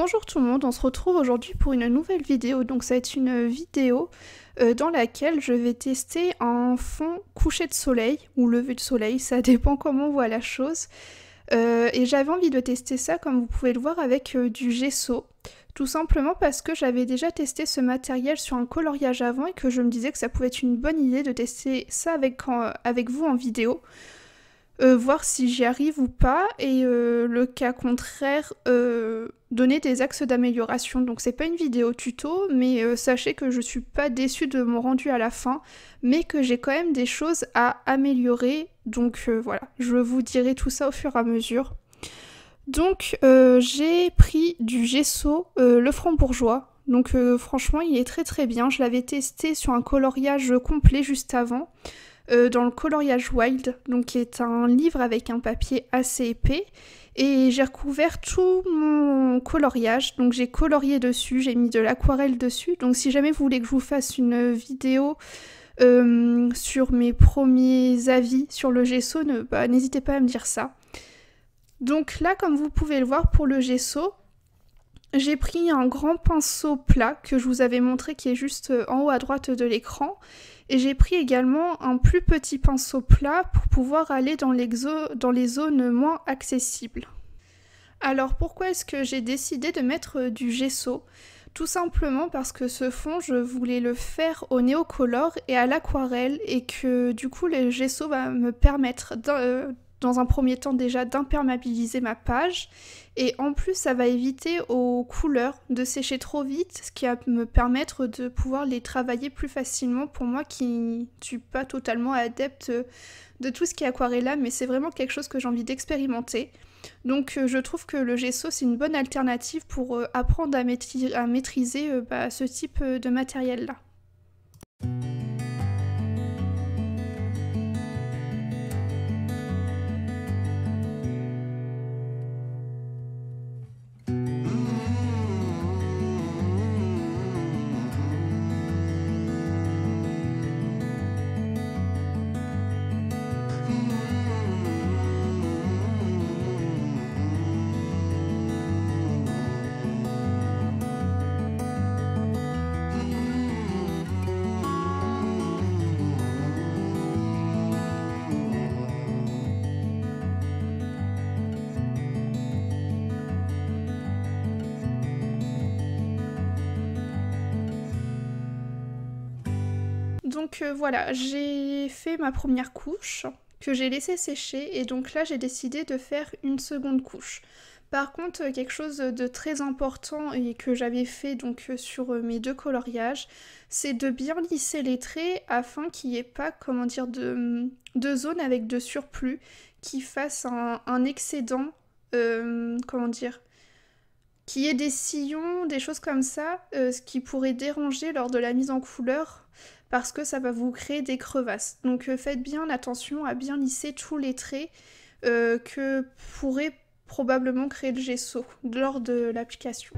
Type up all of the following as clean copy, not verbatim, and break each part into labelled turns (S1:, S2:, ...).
S1: Bonjour tout le monde, on se retrouve aujourd'hui pour une nouvelle vidéo. Donc ça va être une vidéo dans laquelle je vais tester un fond coucher de soleil ou lever de soleil, ça dépend comment on voit la chose. Et j'avais envie de tester ça, comme vous pouvez le voir, avec du gesso. Tout simplement parce que j'avais déjà testé ce matériel sur un coloriage avant et que je me disais que ça pouvait être une bonne idée de tester ça avec vous en vidéo. Voir si j'y arrive ou pas, et le cas contraire, donner des axes d'amélioration. Donc c'est pas une vidéo tuto, mais sachez que je suis pas déçue de mon rendu à la fin, mais que j'ai quand même des choses à améliorer, donc voilà, je vous dirai tout ça au fur et à mesure. Donc j'ai pris du gesso, le Franc-Bourgeois, donc franchement il est très très bien, je l'avais testé sur un coloriage complet juste avant, dans le coloriage Wild, donc qui est un livre avec un papier assez épais, et j'ai recouvert tout mon coloriage, donc j'ai colorié dessus, j'ai mis de l'aquarelle dessus, donc si jamais vous voulez que je vous fasse une vidéo sur mes premiers avis sur le gesso, n'hésitez pas à me dire ça. Donc là, comme vous pouvez le voir, pour le gesso, j'ai pris un grand pinceau plat que je vous avais montré, qui est juste en haut à droite de l'écran. Et j'ai pris également un plus petit pinceau plat pour pouvoir aller dans les zones moins accessibles. Alors pourquoi est-ce que j'ai décidé de mettre du gesso ? Tout simplement parce que ce fond, je voulais le faire au néocolor et à l'aquarelle, et que du coup le gesso va me permettre dans un premier temps déjà d'imperméabiliser ma page, et en plus ça va éviter aux couleurs de sécher trop vite, ce qui va me permettre de pouvoir les travailler plus facilement pour moi qui ne suis pas totalement adepte de tout ce qui est aquarella, mais c'est vraiment quelque chose que j'ai envie d'expérimenter. Donc je trouve que le gesso c'est une bonne alternative pour apprendre à maîtriser ce type de matériel là. Donc voilà, j'ai fait ma première couche que j'ai laissée sécher, et donc là j'ai décidé de faire une seconde couche. Par contre, quelque chose de très important et que j'avais fait donc sur mes deux coloriages, c'est de bien lisser les traits afin qu'il n'y ait pas, comment dire, de zone avec de surplus qui fasse un excédent, comment dire, qu'il y ait des sillons, des choses comme ça, ce qui pourrait déranger lors de la mise en couleur, parce que ça va vous créer des crevasses. Donc faites bien attention à bien lisser tous les traits que pourrait probablement créer le gesso lors de l'application.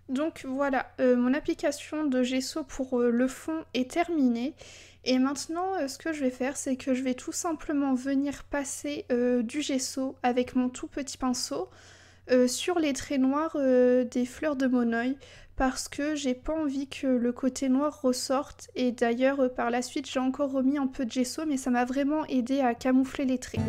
S1: Donc voilà, mon application de gesso pour le fond est terminée. Et maintenant, ce que je vais faire, c'est que je vais tout simplement venir passer du gesso avec mon tout petit pinceau sur les traits noirs des fleurs de Monoï, parce que j'ai pas envie que le côté noir ressorte. Et d'ailleurs, par la suite, j'ai encore remis un peu de gesso, mais ça m'a vraiment aidé à camoufler les traits.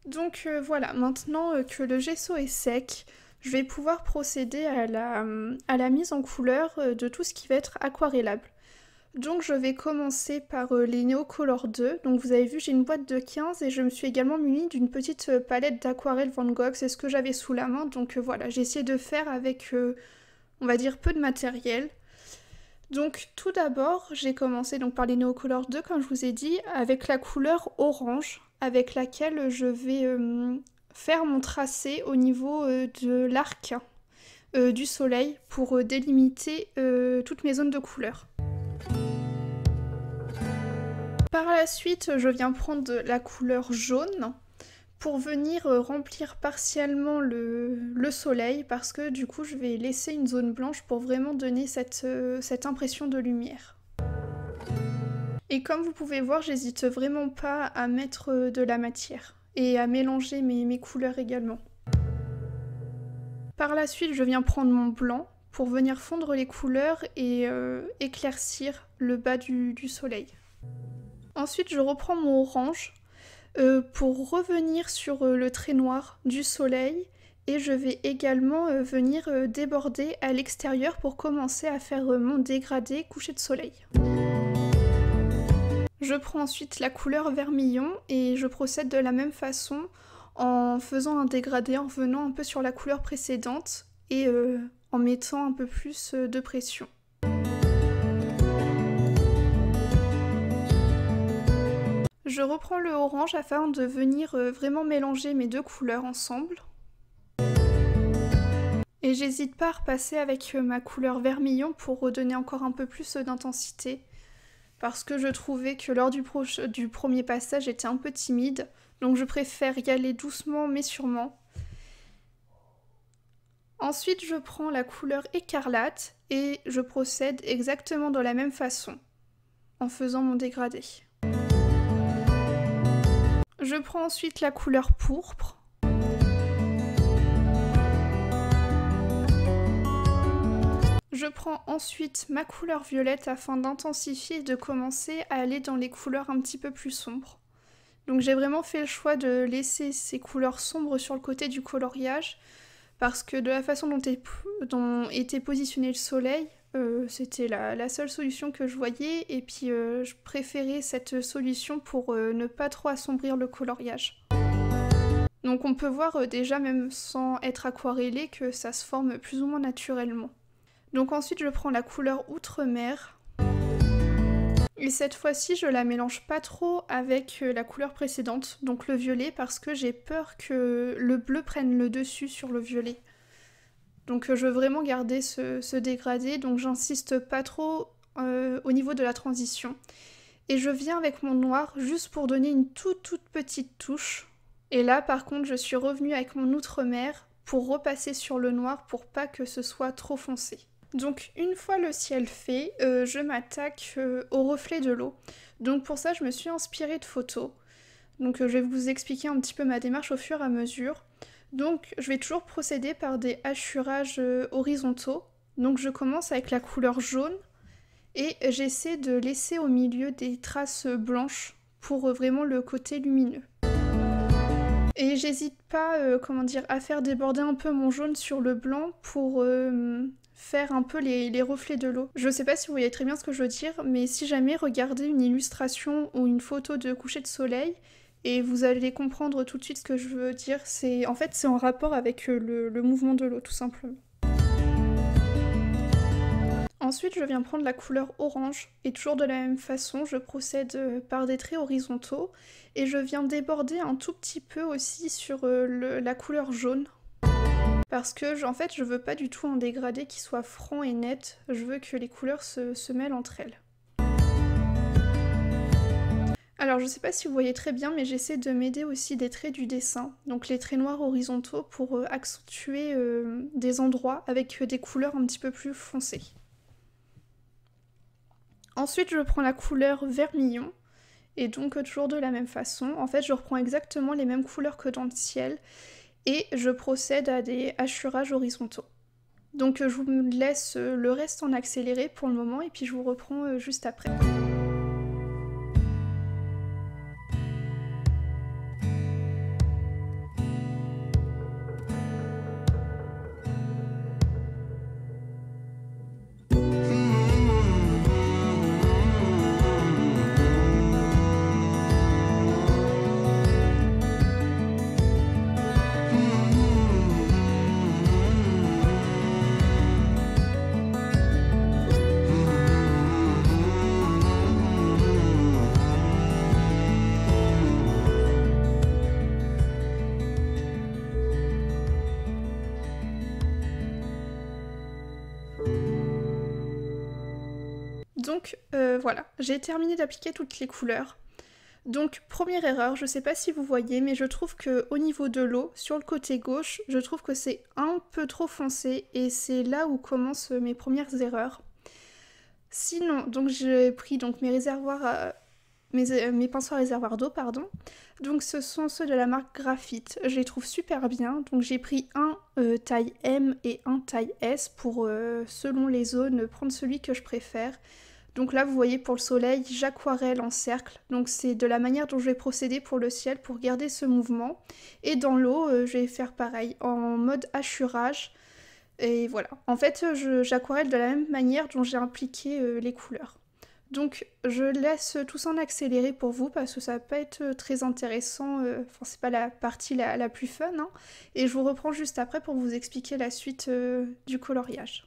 S1: Donc voilà, maintenant que le gesso est sec, je vais pouvoir procéder à la mise en couleur de tout ce qui va être aquarellable. Donc je vais commencer par les Neocolor 2. Donc vous avez vu, j'ai une boîte de 15 et je me suis également munie d'une petite palette d'aquarelle Van Gogh. C'est ce que j'avais sous la main. Donc voilà, j'ai essayé de faire avec, on va dire, peu de matériel. Donc tout d'abord, j'ai commencé donc par les Neocolor 2 comme je vous ai dit, avec la couleur orange, avec laquelle je vais faire mon tracé au niveau de l'arc du soleil pour délimiter toutes mes zones de couleur. Par la suite, je viens prendre la couleur jaune pour venir remplir partiellement le soleil parce que du coup je vais laisser une zone blanche pour vraiment donner cette impression de lumière. Et comme vous pouvez voir, j'hésite vraiment pas à mettre de la matière et à mélanger mes couleurs également. Par la suite, je viens prendre mon blanc pour venir fondre les couleurs et éclaircir le bas du soleil. Ensuite, je reprends mon orange pour revenir sur le trait noir du soleil et je vais également venir déborder à l'extérieur pour commencer à faire mon dégradé coucher de soleil. Je prends ensuite la couleur vermillon et je procède de la même façon en faisant un dégradé, en venant un peu sur la couleur précédente et en mettant un peu plus de pression. Je reprends le orange afin de venir vraiment mélanger mes deux couleurs ensemble. Et j'hésite pas à repasser avec ma couleur vermillon pour redonner encore un peu plus d'intensité. Parce que je trouvais que lors du premier passage j'étais un peu timide. Donc je préfère y aller doucement mais sûrement. Ensuite je prends la couleur écarlate et je procède exactement de la même façon. En faisant mon dégradé. Je prends ensuite la couleur pourpre. Je prends ensuite ma couleur violette afin d'intensifier et de commencer à aller dans les couleurs un petit peu plus sombres. Donc j'ai vraiment fait le choix de laisser ces couleurs sombres sur le côté du coloriage parce que de la façon dont était positionné le soleil, c'était la seule solution que je voyais et puis je préférais cette solution pour ne pas trop assombrir le coloriage. Donc on peut voir déjà même sans être aquarellé que ça se forme plus ou moins naturellement. Donc ensuite je prends la couleur Outre-mer et cette fois-ci je la mélange pas trop avec la couleur précédente, donc le violet, parce que j'ai peur que le bleu prenne le dessus sur le violet. Donc je veux vraiment garder ce dégradé, donc j'insiste pas trop au niveau de la transition. Et je viens avec mon noir juste pour donner une toute petite touche. Et là par contre je suis revenue avec mon Outre-mer pour repasser sur le noir pour pas que ce soit trop foncé. Donc une fois le ciel fait, je m'attaque au reflet de l'eau. Donc pour ça je me suis inspirée de photos. Donc je vais vous expliquer un petit peu ma démarche au fur et à mesure. Donc je vais toujours procéder par des hachurages horizontaux. Donc je commence avec la couleur jaune et j'essaie de laisser au milieu des traces blanches pour vraiment le côté lumineux. Et j'hésite pas à faire déborder un peu mon jaune sur le blanc pour faire un peu les reflets de l'eau. Je sais pas si vous voyez très bien ce que je veux dire, mais si jamais regardez une illustration ou une photo de coucher de soleil, et vous allez comprendre tout de suite ce que je veux dire. En fait, c'est en rapport avec le mouvement de l'eau, tout simplement. Ensuite, je viens prendre la couleur orange, et toujours de la même façon, je procède par des traits horizontaux, et je viens déborder un tout petit peu aussi sur la couleur jaune. Parce que, en fait, je veux pas du tout un dégradé qui soit franc et net, je veux que les couleurs se mêlent entre elles. Alors je sais pas si vous voyez très bien, mais j'essaie de m'aider aussi des traits du dessin, donc les traits noirs horizontaux pour accentuer des endroits avec des couleurs un petit peu plus foncées. Ensuite je prends la couleur vermillon, et donc toujours de la même façon, en fait je reprends exactement les mêmes couleurs que dans le ciel, et je procède à des hachurages horizontaux. Donc je vous laisse le reste en accéléré pour le moment, et puis je vous reprends juste après. Donc voilà, j'ai terminé d'appliquer toutes les couleurs. Donc première erreur, je sais pas si vous voyez, mais je trouve que au niveau de l'eau, sur le côté gauche, je trouve que c'est un peu trop foncé et c'est là où commencent mes premières erreurs. Sinon, donc j'ai pris donc mes réservoirs, mes pinceaux à réservoir d'eau, pardon. Donc ce sont ceux de la marque Graphite. Je les trouve super bien. Donc j'ai pris un taille M et un taille S pour, selon les zones, prendre celui que je préfère. Donc là, vous voyez, pour le soleil, j'aquarelle en cercle. Donc c'est de la manière dont je vais procéder pour le ciel pour garder ce mouvement. Et dans l'eau, je vais faire pareil, en mode hachurage. Et voilà. En fait, j'aquarelle de la même manière dont j'ai appliqué les couleurs. Donc je laisse tout ça en accéléré pour vous parce que ça va pas être très intéressant, enfin c'est pas la partie la plus fun, hein. Et je vous reprends juste après pour vous expliquer la suite du coloriage.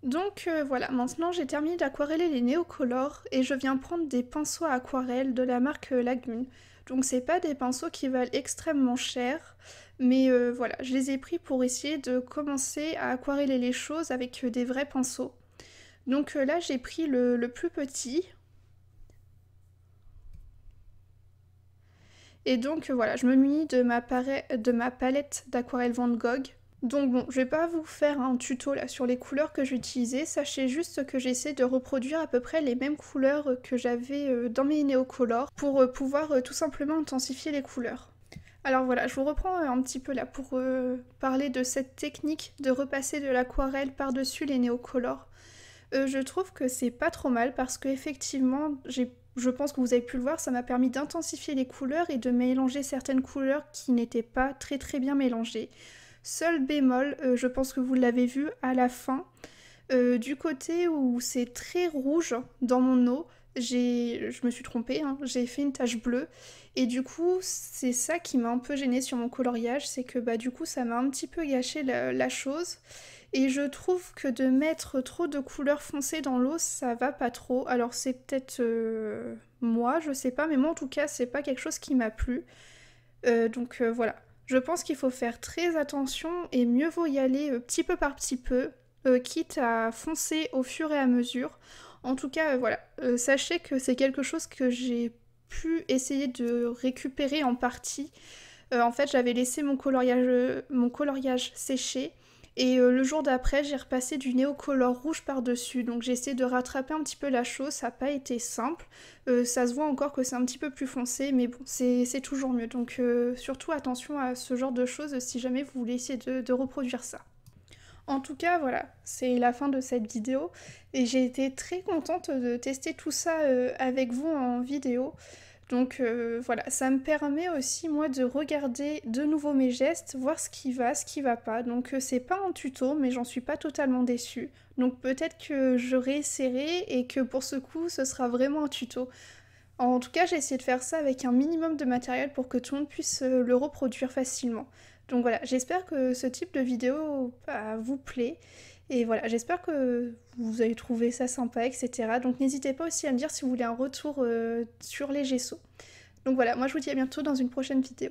S1: Donc voilà, maintenant j'ai terminé d'aquareller les néocolores et je viens prendre des pinceaux à aquarelle de la marque Lagune. Donc c'est pas des pinceaux qui valent extrêmement cher, mais voilà, je les ai pris pour essayer de commencer à aquareller les choses avec des vrais pinceaux. Donc là j'ai pris le plus petit. Et donc voilà, je me munis de ma palette d'aquarelle Van Gogh. Donc bon, je vais pas vous faire un tuto là sur les couleurs que j'ai utilisées, sachez juste que j'essaie de reproduire à peu près les mêmes couleurs que j'avais dans mes néocolores pour pouvoir tout simplement intensifier les couleurs. Alors voilà, je vous reprends un petit peu là pour parler de cette technique de repasser de l'aquarelle par-dessus les néocolores. Je trouve que c'est pas trop mal parce que effectivement, je pense que vous avez pu le voir, ça m'a permis d'intensifier les couleurs et de mélanger certaines couleurs qui n'étaient pas très bien mélangées. Seul bémol, je pense que vous l'avez vu à la fin, du côté où c'est très rouge dans mon eau, je me suis trompée, hein, j'ai fait une tache bleue et du coup c'est ça qui m'a un peu gênée sur mon coloriage, c'est que bah du coup ça m'a un petit peu gâché la chose et je trouve que de mettre trop de couleurs foncées dans l'eau ça va pas trop, alors c'est peut-être moi, je sais pas, mais moi en tout cas c'est pas quelque chose qui m'a plu, donc voilà. Je pense qu'il faut faire très attention et mieux vaut y aller petit peu par petit peu, quitte à foncer au fur et à mesure. En tout cas, voilà, sachez que c'est quelque chose que j'ai pu essayer de récupérer en partie. En fait, j'avais laissé mon coloriage sécher et le jour d'après, j'ai repassé du néocolore rouge par-dessus. Donc j'ai essayé de rattraper un petit peu la chose, ça n'a pas été simple. Ça se voit encore que c'est un petit peu plus foncé, mais bon, c'est toujours mieux. Donc surtout attention à ce genre de choses si jamais vous voulez essayer de reproduire ça. En tout cas, voilà, c'est la fin de cette vidéo et j'ai été très contente de tester tout ça avec vous en vidéo. Donc voilà, ça me permet aussi moi de regarder de nouveau mes gestes, voir ce qui va pas. Donc c'est pas un tuto, mais j'en suis pas totalement déçue. Donc peut-être que je réessayerai et que pour ce coup, ce sera vraiment un tuto. En tout cas, j'ai essayé de faire ça avec un minimum de matériel pour que tout le monde puisse le reproduire facilement. Donc voilà, j'espère que ce type de vidéo vous plaît. Et voilà, j'espère que vous avez trouvé ça sympa, etc. Donc n'hésitez pas aussi à me dire si vous voulez un retour sur les gesso. Donc voilà, moi je vous dis à bientôt dans une prochaine vidéo.